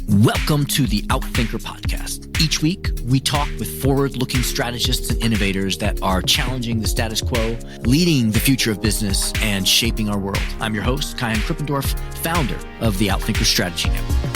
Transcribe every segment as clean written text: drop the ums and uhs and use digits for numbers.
Welcome to the Outthinker podcast. Each week, we talk with forward-looking strategists and innovators that are challenging the status quo, leading the future of business, and shaping our world. I'm your host, Kyan Krippendorf, founder of the Outthinker Strategy Network.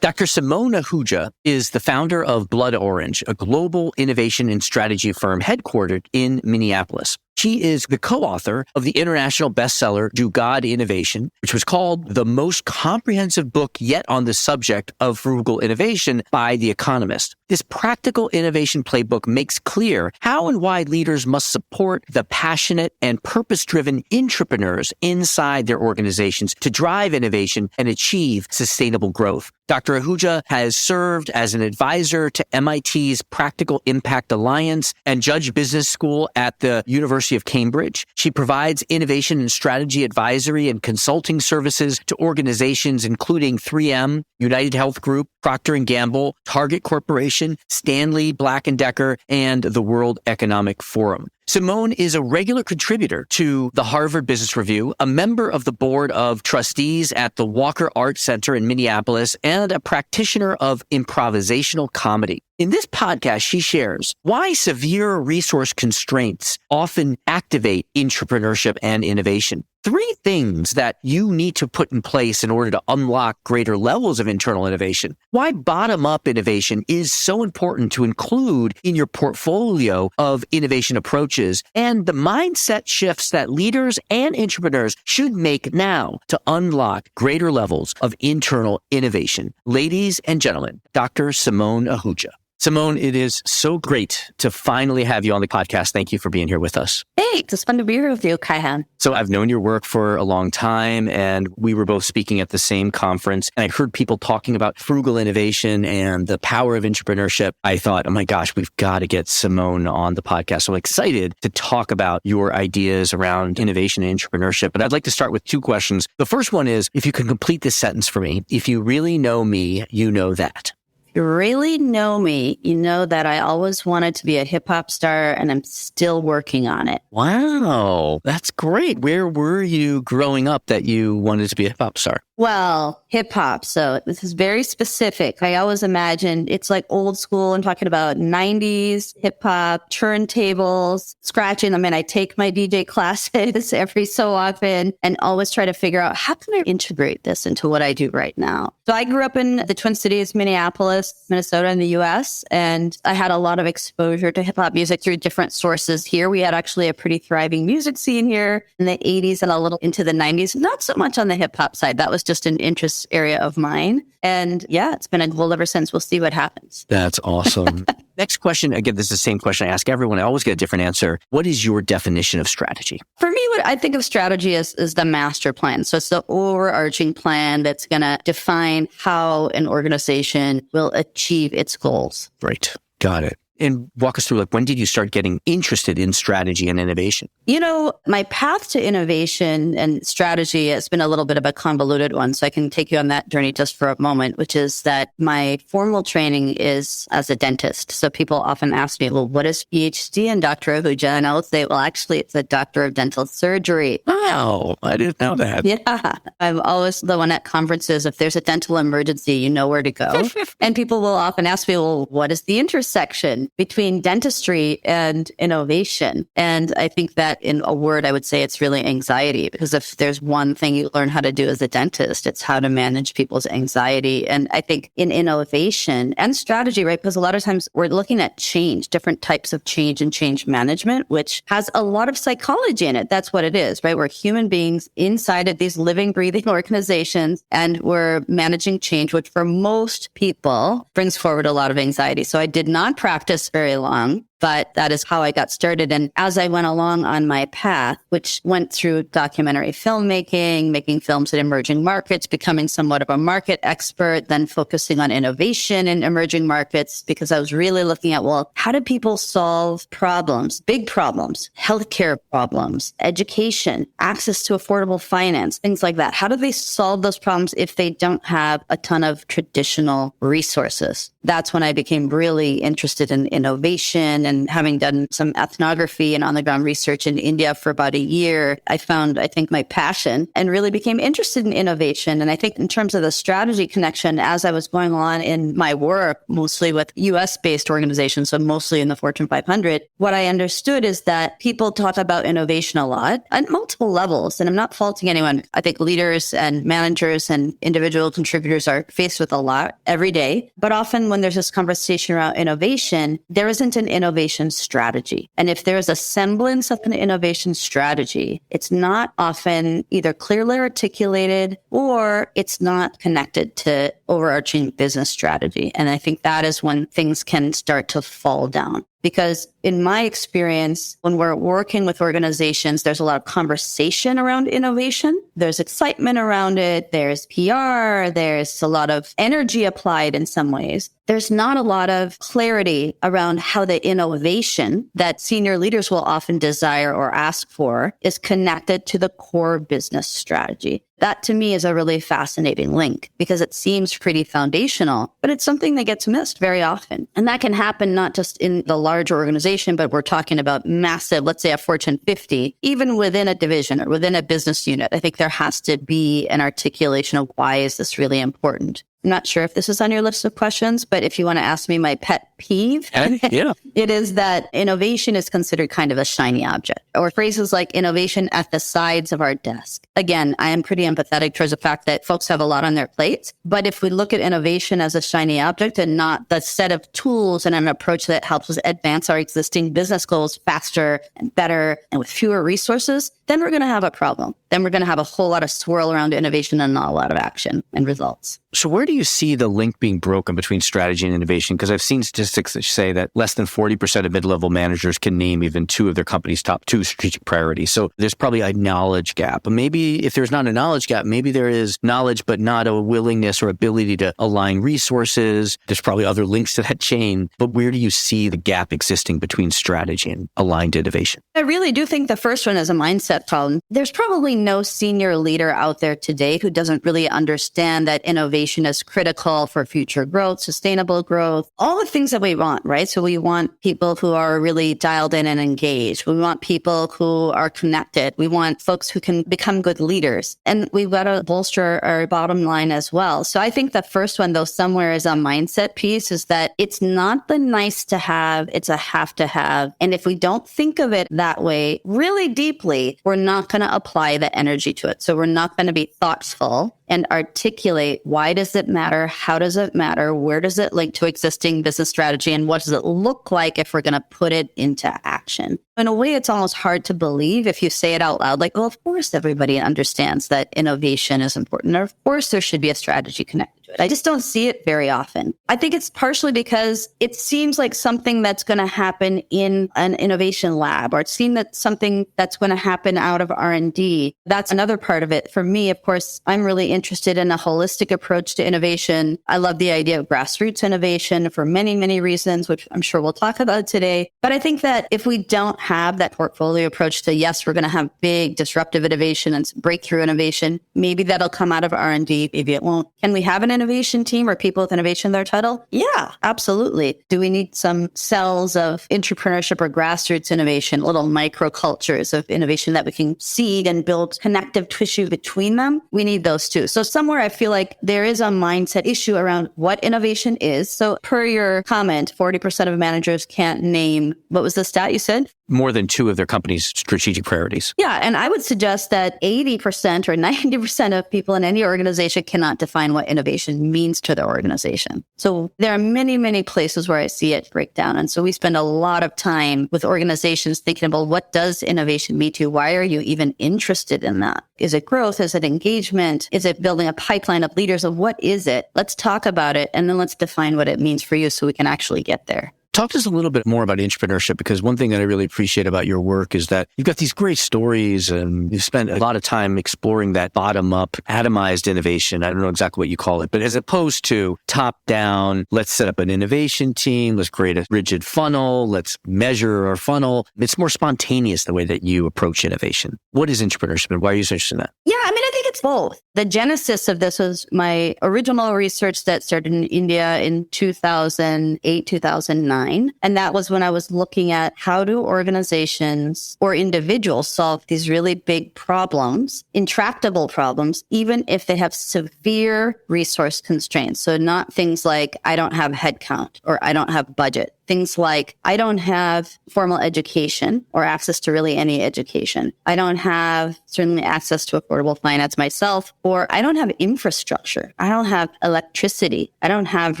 Dr. Simone Ahuja is the founder of Blood Orange, a global innovation and strategy firm headquartered in Minneapolis. She is the co-author of the international bestseller Jugaad Innovation, which was called the most comprehensive book yet on the subject of frugal innovation by The Economist. This practical innovation playbook makes clear how and why leaders must support the passionate and purpose-driven intrapreneurs inside their organizations to drive innovation and achieve sustainable growth. Dr. Ahuja has served as an advisor to MIT's Practical Impact Alliance and Judge Business School at the University of Cambridge. She provides innovation and strategy advisory and consulting services to organizations including 3M, UnitedHealth Group, Procter Gamble, Target Corporation, Stanley Black Decker, and the World Economic Forum. Simone is a regular contributor to the Harvard Business Review, a member of the board of trustees at the Walker Art Center in Minneapolis, and a practitioner of improvisational comedy. In this podcast, she shares why severe resource constraints often activate intrapreneurship and innovation. 3 things that you need to put in place in order to unlock greater levels of internal innovation. Why bottom-up innovation is so important to include in your portfolio of innovation approaches, and the mindset shifts that leaders and entrepreneurs should make now to unlock greater levels of internal innovation. Ladies and gentlemen, Dr. Simone Ahuja. Simone, it is so great to finally have you on the podcast. Thank you for being here with us. Hey, it's fun to be here with you, Kyan. So I've known your work for a long time, and we were both speaking at the same conference, and I heard people talking about frugal innovation and the power of entrepreneurship. I thought, oh my gosh, we've got to get Simone on the podcast. So I'm excited to talk about your ideas around innovation and entrepreneurship. But I'd like to start with 2 questions. The first one is, if you can complete this sentence for me, if you really know me, you know that. You really know me, you know that I always wanted to be a hip hop star and I'm still working on it. Wow, that's great. Where were you growing up that you wanted to be a hip hop star? Well, hip hop. So this is very specific. I always imagined it's like old school. I'm talking about 90s hip hop, turntables, scratching. I mean, I take my DJ classes every so often and always try to figure out how can I integrate this into what I do right now. So I grew up in the Twin Cities, Minneapolis, Minnesota in the US, and I had a lot of exposure to hip hop music through different sources here. We had actually a pretty thriving music scene here in the 80s and a little into the 90s, not so much on the hip hop side. That was just an interest area of mine. And yeah, it's been a goal ever since. We'll see what happens. That's awesome. Next question. Again, this is the same question I ask everyone. I always get a different answer. What is your definition of strategy? For me, what I think of strategy is the master plan. So it's the overarching plan that's going to define how an organization will achieve its goals. Right. Got it. And walk us through, when did you start getting interested in strategy and innovation? You know, my path to innovation and strategy has been a little bit of a convoluted one. So I can take you on that journey just for a moment, which is that my formal training is as a dentist. So people often ask me, well, what is PhD in Dr. Ahuja? And I'll say, well, actually, it's a doctor of dental surgery. Wow, I didn't know that. Yeah. I'm always the one at conferences. If there's a dental emergency, you know where to go. And people will often ask me, well, what is the intersection between dentistry and innovation? And I think that in a word, I would say it's really anxiety, because if there's one thing you learn how to do as a dentist, it's how to manage people's anxiety. And I think in innovation and strategy, right, because a lot of times we're looking at change, different types of change and change management, which has a lot of psychology in it. That's what it is, right? We're human beings inside of these living, breathing organizations, and we're managing change, which for most people brings forward a lot of anxiety. So I did not practice very long, but that is how I got started. And as I went along on my path, which went through documentary filmmaking, making films in emerging markets, becoming somewhat of a market expert, then focusing on innovation in emerging markets, because I was really looking at, well, how do people solve problems, big problems, healthcare problems, education, access to affordable finance, things like that? How do they solve those problems if they don't have a ton of traditional resources? That's when I became really interested in innovation, and having done some ethnography and on-the-ground research in India for about a year, I found, I think, my passion and really became interested in innovation. And I think in terms of the strategy connection, as I was going on in my work, mostly with US-based organizations, so mostly in the Fortune 500, what I understood is that people talk about innovation a lot at multiple levels. And I'm not faulting anyone. I think leaders and managers and individual contributors are faced with a lot every day. But often when there's this conversation around innovation, there isn't an innovation strategy. And if there's a semblance of an innovation strategy, it's not often either clearly articulated or it's not connected to overarching business strategy. And I think that is when things can start to fall down. Because in my experience, when we're working with organizations, there's a lot of conversation around innovation. There's excitement around it. There's PR. There's a lot of energy applied in some ways. There's not a lot of clarity around how the innovation that senior leaders will often desire or ask for is connected to the core business strategy. That to me is a really fascinating link because it seems pretty foundational, but it's something that gets missed very often. And that can happen not just in the large organization, but we're talking about massive, let's say a Fortune 50, even within a division or within a business unit. I think there has to be an articulation of why is this really important. I'm not sure if this is on your list of questions, but if you want to ask me my pet peeve, yeah. It is that innovation is considered kind of a shiny object, or phrases like innovation at the sides of our desk. Again, I am pretty empathetic towards the fact that folks have a lot on their plates. But if we look at innovation as a shiny object and not the set of tools and an approach that helps us advance our existing business goals faster and better and with fewer resources, then we're going to have a problem. Then we're going to have a whole lot of swirl around innovation and not a lot of action and results. So where do you see the link being broken between strategy and innovation? Because I've seen statistics that say that less than 40% of mid-level managers can name even two of their company's top 2 strategic priorities. So there's probably a knowledge gap. But maybe if there's not a knowledge gap, maybe there is knowledge, but not a willingness or ability to align resources. There's probably other links to that chain. But where do you see the gap existing between strategy and aligned innovation? I really do think the first one is a mindset problem. There's probably no senior leader out there today who doesn't really understand that innovation is critical for future growth, sustainable growth, all the things that we want, right? So we want people who are really dialed in and engaged. We want people who are connected. We want folks who can become good leaders. And we've got to bolster our bottom line as well. So I think the first one, though, somewhere is a mindset piece, is that it's not the nice to have, it's a have to have. And if we don't think of it that way really deeply, we're not going to apply the energy to it. So we're not going to be thoughtful and articulate, why does it matter? How does it matter? Where does it link to existing business strategy? And what does it look like if we're going to put it into action? In a way, it's almost hard to believe if you say it out loud, like, well, of course, everybody understands that innovation is important. Or of course, there should be a strategy connected to it. I just don't see it very often. I think it's partially because it seems like something that's going to happen in an innovation lab, or it seems that something that's going to happen out of R&D. That's another part of it. For me, of course, I'm really interested in a holistic approach to innovation. I love the idea of grassroots innovation for many, many reasons, which I'm sure we'll talk about today. But I think that if we don't have that portfolio approach to, yes, we're going to have big disruptive innovation and breakthrough innovation, maybe that'll come out of R&D, maybe it won't. Can we have an innovation team or people with innovation in their title? Yeah, absolutely. Do we need some cells of intrapreneurship or grassroots innovation, little microcultures of innovation that we can seed and build connective tissue between them? We need those too. So somewhere I feel like there is a mindset issue around what innovation is. So per your comment, 40% of managers can't name, what was the stat you said? More than 2 of their company's strategic priorities. Yeah. And I would suggest that 80% or 90% of people in any organization cannot define what innovation means to their organization. So there are many, many places where I see it break down. And so we spend a lot of time with organizations thinking about, what does innovation mean to you? Why are you even interested in that? Is it growth? Is it engagement? Is it building a pipeline of leaders? Of what is it? Let's talk about it. And then let's define what it means for you so we can actually get there. Talk to us a little bit more about intrapreneurship, because one thing that I really appreciate about your work is that you've got these great stories and you've spent a lot of time exploring that bottom-up, atomized innovation. I don't know exactly what you call it, but as opposed to top-down, let's set up an innovation team, let's create a rigid funnel, let's measure our funnel. It's more spontaneous the way that you approach innovation. What is intrapreneurship and why are you so interested in that? Yeah, I mean, I think it's both. The genesis of this was my original research that started in India in 2008, 2009. And that was when I was looking at how do organizations or individuals solve these really big problems, intractable problems, even if they have severe resource constraints. So not things like I don't have headcount or I don't have budget. Things like, I don't have formal education or access to really any education. I don't have certainly access to affordable finance myself, or I don't have infrastructure. I don't have electricity. I don't have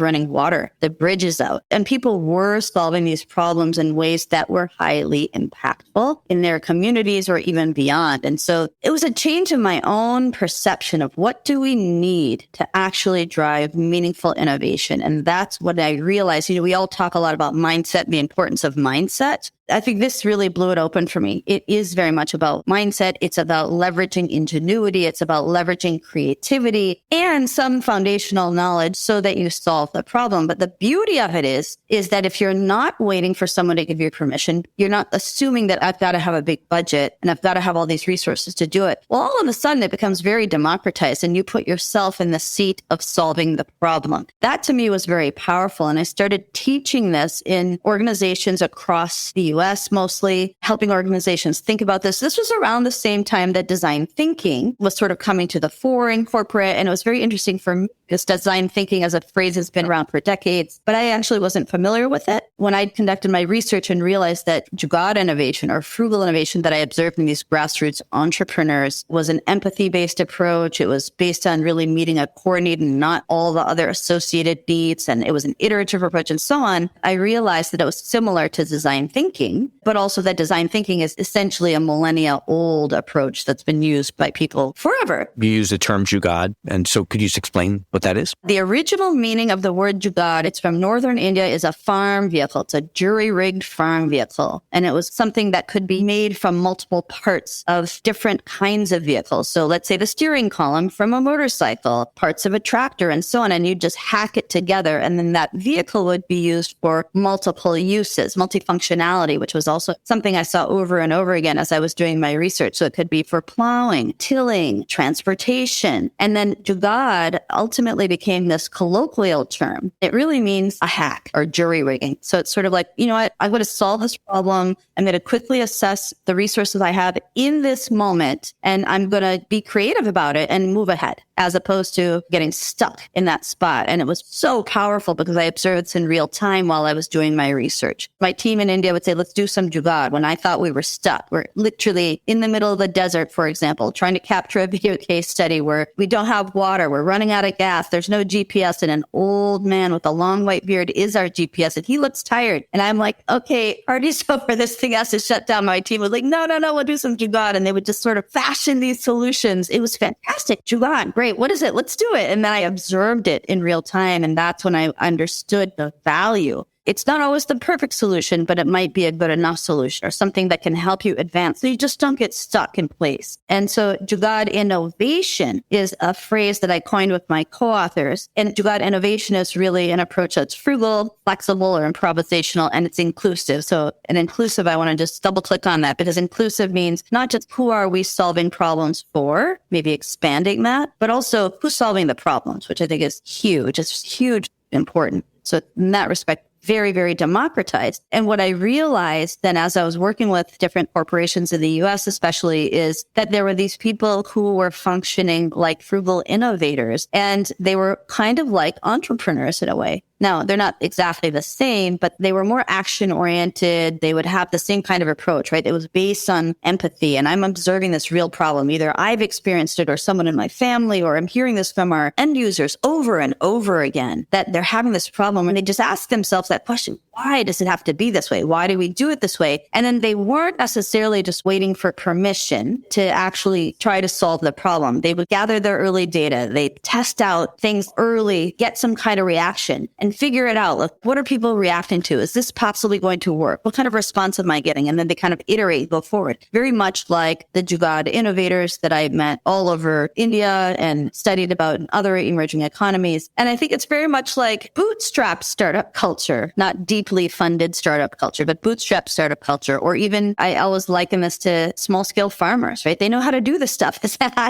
running water. The bridge is out. And people were solving these problems in ways that were highly impactful in their communities or even beyond. And so it was a change in my own perception of what do we need to actually drive meaningful innovation. And that's what I realized. We all talk a lot about mindset, the importance of mindset. I think this really blew it open for me. It is very much about mindset. It's about leveraging ingenuity. It's about leveraging creativity and some foundational knowledge so that you solve the problem. But the beauty of it is that if you're not waiting for someone to give you permission, you're not assuming that I've got to have a big budget and I've got to have all these resources to do it. Well, all of a sudden it becomes very democratized and you put yourself in the seat of solving the problem. That to me was very powerful. And I started teaching this in organizations across the US, mostly helping organizations think about this. This was around the same time that design thinking was sort of coming to the fore in corporate. And it was very interesting for me because design thinking as a phrase has been around for decades, but I actually wasn't familiar with it. When I conducted my research and realized that Jugaad innovation or frugal innovation that I observed in these grassroots entrepreneurs was an empathy-based approach. It was based on really meeting a core need and not all the other associated needs. And it was an iterative approach and so on. I realized that it was similar to design thinking, but also that design thinking is essentially a millennia-old approach that's been used by people forever. You use the term Jugaad, and so could you just explain what that is? The original meaning of the word Jugaad, it's from northern India, is a farm vehicle. It's a jury-rigged farm vehicle. And it was something that could be made from multiple parts of different kinds of vehicles. So let's say the steering column from a motorcycle, parts of a tractor, and so on. And you just hack it together. And then that vehicle would be used for multiple uses, multifunctionality, which was also something I saw over and over again as I was doing my research. So it could be for plowing, tilling, transportation. And then Jugaad ultimately became this colloquial term. It really means a hack or jury rigging. So it's sort of like, you know what, I'm going to solve this problem. I'm going to quickly assess the resources I have in this moment, and I'm going to be creative about it and move ahead, as opposed to getting stuck in that spot. And it was so powerful because I observed this in real time while I was doing my research. My team in India would say, let's do some Jugaad. When I thought we were stuck, we're literally in the middle of the desert, for example, trying to capture a video case study where we don't have water, we're running out of gas, there's no GPS, and an old man with a long white beard is our GPS, and he looks tired. And I'm like, okay, party's over, this thing has to shut down. My team was like, no, we'll do some Jugaad. And they would just sort of fashion these solutions. It was fantastic. Jugaad, great. What is it? Let's do it. And then I observed it in real time. And that's when I understood the value. It's not always the perfect solution, but it might be a good enough solution or something that can help you advance so you just don't get stuck in place. And so Jugaad Innovation is a phrase that I coined with my co-authors. And Jugaad Innovation is really an approach that's frugal, flexible, or improvisational, and it's inclusive. So an inclusive, I want to just double click on that because inclusive means not just who are we solving problems for, maybe expanding that, but also who's solving the problems, which I think is huge. It's huge, important. So in that respect, very, very democratized. And what I realized then as I was working with different corporations in the US especially is that there were these people who were functioning like frugal innovators, and they were kind of like entrepreneurs in a way. Now, they're not exactly the same, but they were more action-oriented. They would have the same kind of approach, right? It was based on empathy. And I'm observing this real problem. Either I've experienced it or someone in my family, or I'm hearing this from our end users over and over again, that they're having this problem. And they just ask themselves that question, why does it have to be this way? Why do we do it this way? And then they weren't necessarily just waiting for permission to actually try to solve the problem. They would gather their early data. They test out things early, get some kind of reaction, and figure it out. Like, what are people reacting to? Is this possibly going to work? What kind of response am I getting? And then they kind of iterate, go forward. Very much like the Jugaad innovators that I met all over India and studied about in other emerging economies. And I think it's very much like bootstrap startup culture, not deep deeply funded startup culture, but bootstrap startup culture, or even I always liken this to small scale farmers, right? They know how to do this stuff.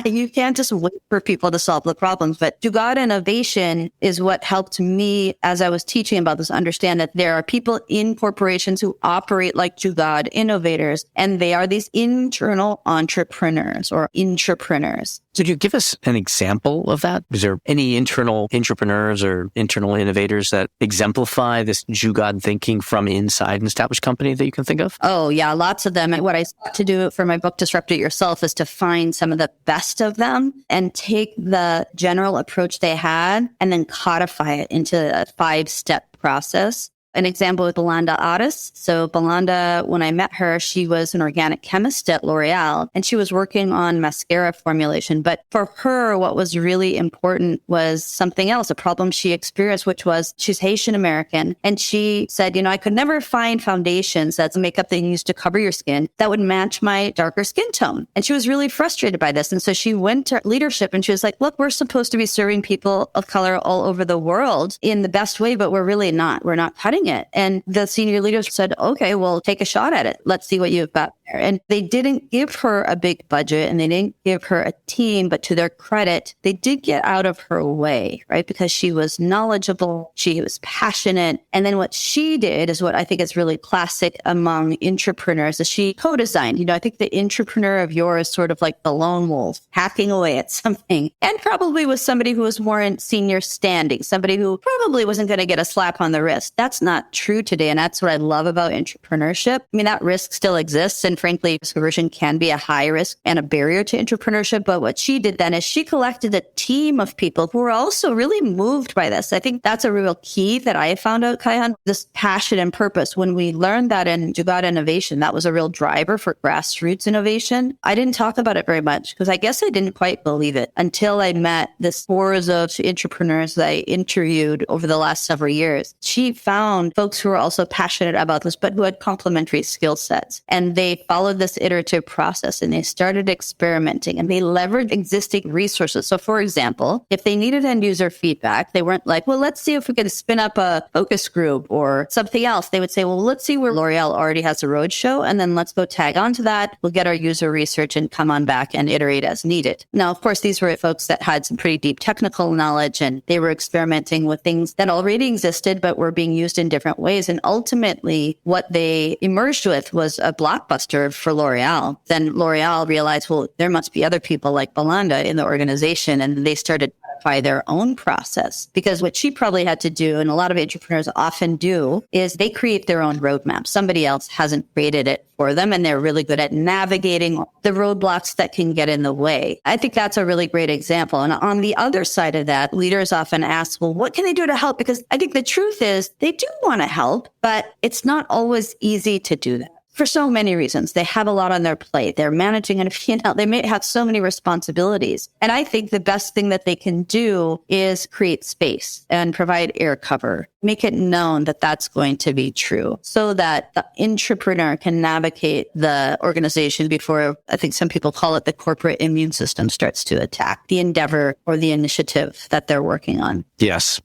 You can't just wait for people to solve the problems. But Jugaad Innovation is what helped me as I was teaching about this, understand that there are people in corporations who operate like Jugaad innovators, and they are these internal entrepreneurs or intrapreneurs. Could you give us an example of that? Is there any internal entrepreneurs or internal innovators that exemplify this Jugaad thinking from inside an established company that you can think of? Oh, yeah, lots of them. And what I sought to do for my book, Disrupt It Yourself, is to find some of the best of them and take the general approach they had and then codify it into a 5-step process. An example with Belanda Aris. So Belanda, when I met her, she was an organic chemist at L'Oreal, and she was working on mascara formulation. But for her, what was really important was something else, a problem she experienced, which was she's Haitian American. And she said, I could never find foundations, that's makeup that you use to cover your skin, that would match my darker skin tone. And she was really frustrated by this. And so she went to leadership and she was like, look, we're supposed to be serving people of color all over the world in the best way, but we're really not. We're not cutting it. And the senior leaders said, okay, well, take a shot at it. Let's see what you've got there. And they didn't give her a big budget and they didn't give her a team, but to their credit, they did get out of her way, right? Because she was knowledgeable, she was passionate. And then what she did is what I think is really classic among intrapreneurs is she co-designed. I think the intrapreneur of yours is sort of like the lone wolf hacking away at something, and probably was somebody who was more in senior standing, somebody who probably wasn't going to get a slap on the wrist. That's not true today. And that's what I love about intrapreneurship. I mean, that risk still exists. And frankly, risk aversion can be a high risk and a barrier to intrapreneurship. But what she did then is she collected a team of people who were also really moved by this. I think that's a real key that I found out, Kaihan, this passion and purpose. When we learned that in Jugaad Innovation, that was a real driver for grassroots innovation. I didn't talk about it very much because I guess I didn't quite believe it until I met this scores of intrapreneurs that I interviewed over the last several years. She found folks who were also passionate about this, but who had complementary skill sets. And they followed this iterative process and they started experimenting and they leveraged existing resources. So for example, if they needed end user feedback, they weren't like, well, let's see if we can spin up a focus group or something else. They would say, well, let's see where L'Oreal already has a roadshow. And then let's go tag onto that. We'll get our user research and come on back and iterate as needed. Now, of course, these were folks that had some pretty deep technical knowledge and they were experimenting with things that already existed, but were being used in different ways. And ultimately, what they emerged with was a blockbuster for L'Oreal. Then L'Oreal realized, well, there must be other people like Belanda in the organization. And they started by their own process. Because what she probably had to do, and a lot of entrepreneurs often do, is they create their own roadmap. Somebody else hasn't created it for them, and they're really good at navigating the roadblocks that can get in the way. I think that's a really great example. And on the other side of that, leaders often ask, well, what can they do to help? Because I think the truth is they do want to help, but it's not always easy to do that. For so many reasons. They have a lot on their plate. They're managing an P&L. They may have so many responsibilities. And I think the best thing that they can do is create space and provide air cover. Make it known that that's going to be true so that the intrapreneur can navigate the organization before, I think some people call it the corporate immune system starts to attack the endeavor or the initiative that they're working on. Yes.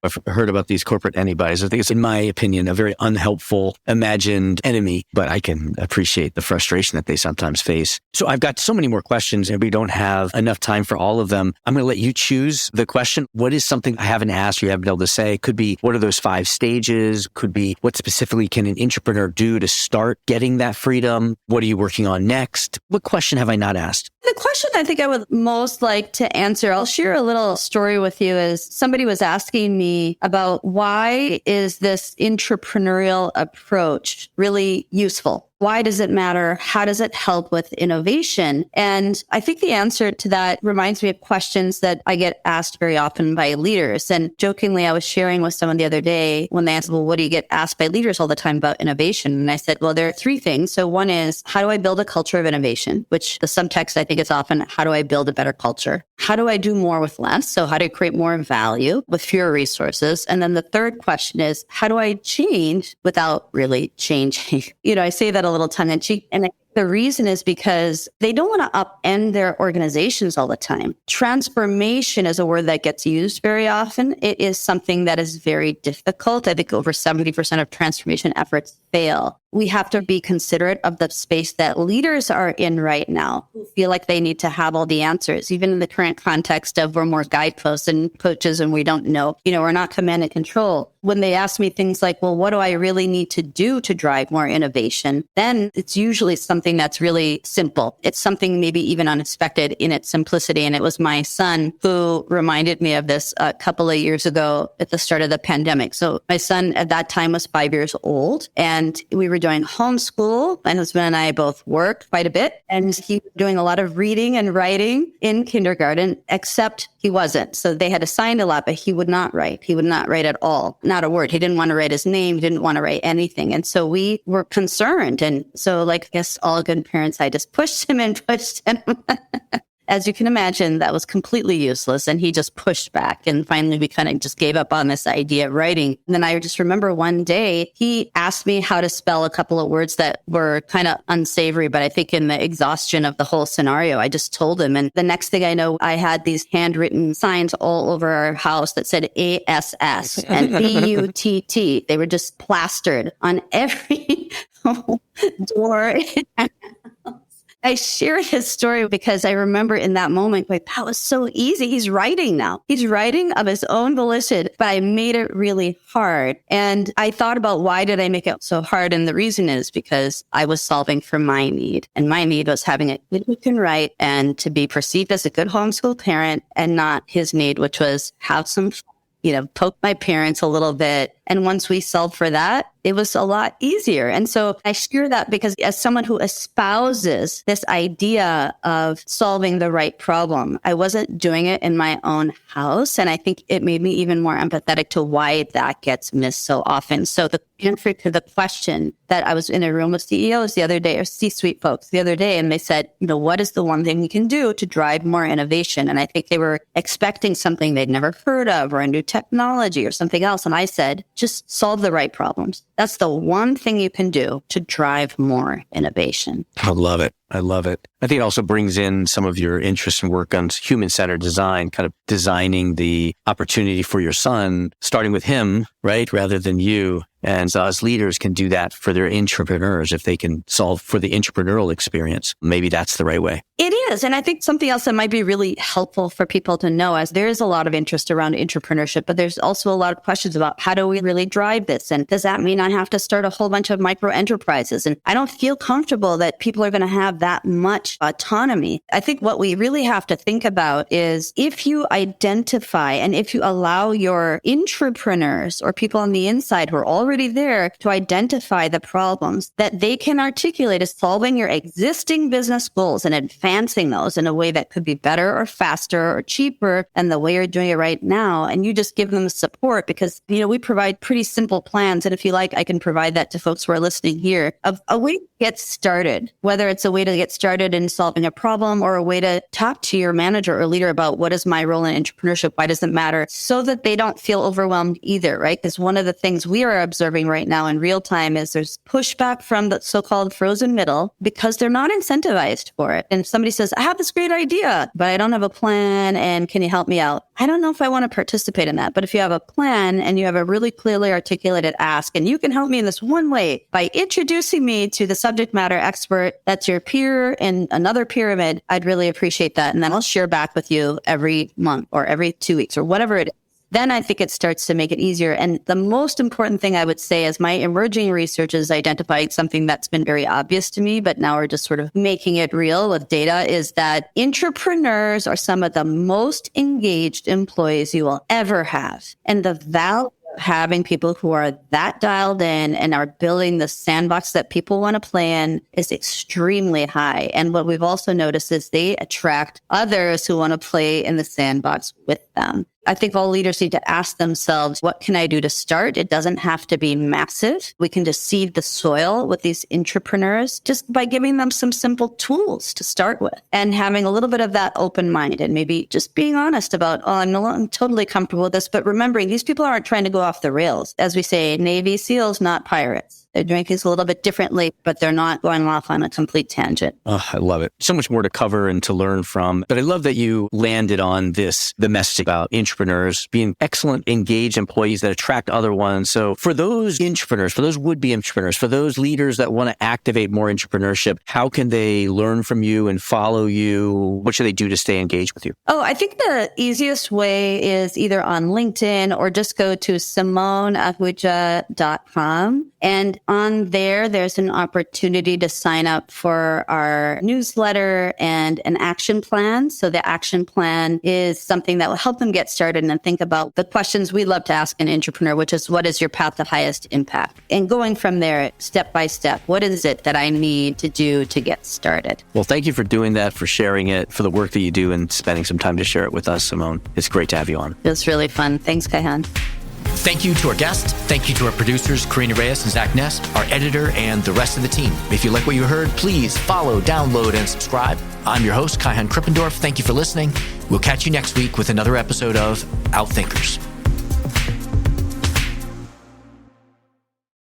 I've heard about these corporate antibodies. I think it's, in my opinion, a very unhelpful, imagined enemy, but I can appreciate the frustration that they sometimes face. So I've got so many more questions and we don't have enough time for all of them. I'm going to let you choose the question. What is something I haven't asked or you haven't been able to say? Could be, what are those 5 stages? Could be, what specifically can an intrapreneur do to start getting that freedom? What are you working on next? What question have I not asked? The question I think I would most like to answer, I'll share a little story with you, is somebody was asking me about why is this intrapreneurial approach really useful? Why does it matter? How does it help with innovation? And I think the answer to that reminds me of questions that I get asked very often by leaders. And jokingly, I was sharing with someone the other day when they asked, well, what do you get asked by leaders all the time about innovation? And I said, well, there are 3 things. So one is, how do I build a culture of innovation? Which the subtext, I think, is often, how do I build a better culture? How do I do more with less? So how do I create more value with fewer resources? And then the third question is, how do I change without really changing? I say that a little tongue in cheek. And The reason is because they don't want to upend their organizations all the time. Transformation is a word that gets used very often. It is something that is very difficult. I think over 70% of transformation efforts fail. We have to be considerate of the space that leaders are in right now, who feel like they need to have all the answers, even in the current context of we're more guideposts and coaches and we don't know, we're not command and control. When they ask me things like, well, what do I really need to do to drive more innovation? Then it's usually something that's really simple. It's something maybe even unexpected in its simplicity. And it was my son who reminded me of this a couple of years ago at the start of the pandemic. So my son at that time was 5 years old and we were doing homeschool. My husband and I both worked quite a bit and he was doing a lot of reading and writing in kindergarten, except he wasn't. So they had assigned a lot, but he would not write. He would not write at all. Not a word. He didn't want to write his name. He didn't want to write anything. And so we were concerned. And so like, I guess all good parents, I just pushed him and pushed him. As you can imagine, that was completely useless. And he just pushed back. And finally, we kind of just gave up on this idea of writing. And then I just remember one day, he asked me how to spell a couple of words that were kind of unsavory. But I think in the exhaustion of the whole scenario, I just told him. And the next thing I know, I had these handwritten signs all over our house that said ASS and BUTT. They were just plastered on every door. I share his story because I remember in that moment, like, that was so easy. He's writing now. He's writing of his own volition, but I made it really hard. And I thought about why did I make it so hard? And the reason is because I was solving for my need. And my need was having a kid who can write and to be perceived as a good homeschool parent, and not his need, which was have some fun, poke my parents a little bit. And once we solved for that, it was a lot easier. And so I share that because as someone who espouses this idea of solving the right problem, I wasn't doing it in my own house. And I think it made me even more empathetic to why that gets missed so often. So the answer to the question that I was in a room with CEOs the other day, or C-suite folks the other day, and they said, what is the one thing we can do to drive more innovation? And I think they were expecting something they'd never heard of or a new technology or something else. And I said, just solve the right problems. That's the one thing you can do to drive more innovation. I love it. I love it. I think it also brings in some of your interest and work on human-centered design, kind of designing the opportunity for your son, starting with him, right, rather than you. And so as leaders can do that for their intrapreneurs, if they can solve for the intrapreneurial experience, maybe that's the right way. It is. And I think something else that might be really helpful for people to know, as there is a lot of interest around intrapreneurship, but there's also a lot of questions about how do we really drive this? And does that mean I have to start a whole bunch of micro enterprises? And I don't feel comfortable that people are going to have that much autonomy. I think what we really have to think about is if you identify and if you allow your intrapreneurs or people on the inside who are already there to identify the problems that they can articulate as solving your existing business goals and advancing those in a way that could be better or faster or cheaper than the way you're doing it right now. And you just give them support because, we provide pretty simple plans. And if you like, I can provide that to folks who are listening here of a way to get started, whether it's a way to get started in solving a problem or a way to talk to your manager or leader about what is my role in entrepreneurship? Why does it matter? So that they don't feel overwhelmed either, right? Because one of the things we are observing right now in real time is there's pushback from the so-called frozen middle because they're not incentivized for it. And if somebody says, I have this great idea, but I don't have a plan and can you help me out? I don't know if I want to participate in that. But if you have a plan and you have a really clearly articulated ask, and you can help me in this one way by introducing me to the subject matter expert that's your peer in another pyramid, I'd really appreciate that. And then I'll share back with you every month or every 2 weeks or whatever it is. Then I think it starts to make it easier. And the most important thing I would say is my emerging research has identified something that's been very obvious to me, but now we're just sort of making it real with data, is that intrapreneurs are some of the most engaged employees you will ever have. And the value of having people who are that dialed in and are building the sandbox that people want to play in is extremely high. And what we've also noticed is they attract others who want to play in the sandbox with them. I think all leaders need to ask themselves, what can I do to start? It doesn't have to be massive. We can just seed the soil with these intrapreneurs just by giving them some simple tools to start with and having a little bit of that open mind and maybe just being honest about, I'm totally comfortable with this. But remembering these people aren't trying to go off the rails. As we say, Navy SEALs, not pirates. They're drinking a little bit differently, but they're not going off on a complete tangent. Oh, I love it. So much more to cover and to learn from. But I love that you landed on the message about intrapreneurs being excellent, engaged employees that attract other ones. So for those intrapreneurs, for those would-be intrapreneurs, for those leaders that want to activate more intrapreneurship, how can they learn from you and follow you? What should they do to stay engaged with you? Oh, I think the easiest way is either on LinkedIn or just go to simoneahuja.com. And on there's an opportunity to sign up for our newsletter and an action plan. So the action plan is something that will help them get started and think about the questions we love to ask an entrepreneur, which is, what is your path to highest impact? And going from there, step by step, what is it that I need to do to get started? Well, thank you for doing that, for sharing it, for the work that you do and spending some time to share it with us, Simone. It's great to have you on. It was really fun. Thanks, Kaihan. Thank you to our guests. Thank you to our producers, Karina Reyes and Zach Ness, our editor, and the rest of the team. If you like what you heard, please follow, download, and subscribe. I'm your host, Kaihan Krippendorf. Thank you for listening. We'll catch you next week with another episode of Outthinkers.